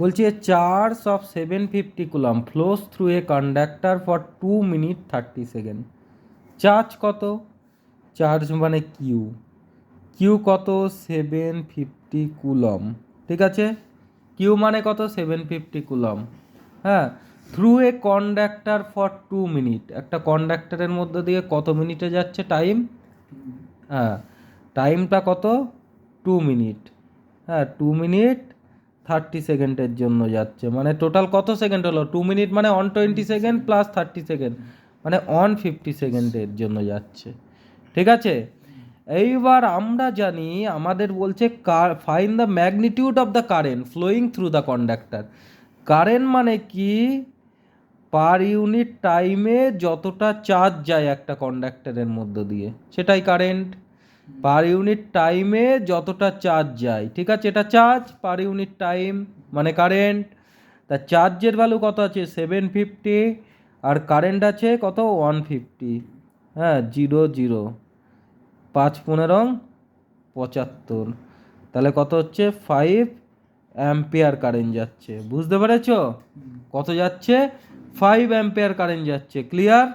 বলছি a charge of 750 coulomb flows through a conductor for 2 minute 30 second. Charge কত? Charge মানে Q, Q কত? 750 coulomb. ঠিক আছে, কিউ মানে কত? 750 কুলম। হ্যাঁ, through a conductor for 2 minute, একটা কন্ডাক্টরের মধ্যে দিয়ে কত মিনিটে যাচ্ছে টাইম? হ্যাঁ, টাইমটা কত? 2 মিনিট। হ্যাঁ, 2 মিনিট 30 সেকেন্ডের জন্য যাচ্ছে, মানে টোটাল কত সেকেন্ড হলো? 2 মিনিট মানে 120 সেকেন্ড প্লাস 30 সেকেন্ড, মানে 150 সেকেন্ডের জন্য যাচ্ছে। ঠিক আছে, এইবার আমরা জানি আমাদের বলছে find the magnitude of the current flowing through the conductor. Current মানে কি? পার ইউনিট টাইমে যতটা চার্জ যায় একটা কন্ডাক্টরের মধ্য দিয়ে, সেটাই কারেন্ট। পার ইউনিট টাইমে যতটা চার্জ যায়, ঠিক আছে, এটা চার্জ পার ইউনিট টাইম মানে কারেন্ট। তা চার্জের ভ্যালু কত আছে? 750, আর কারেন্ট আছে কত? 150। হ্যাঁ, 0 0 5 15 75, তাহলে কত হচ্ছে? 5 অ্যাম্পিয়ার কারেন্ট যাচ্ছে। বুঝতে পেরেছো কত যাচ্ছে? 5 অ্যাম্পিয়ার কারেন্ট যাচ্ছে। ক্লিয়ার?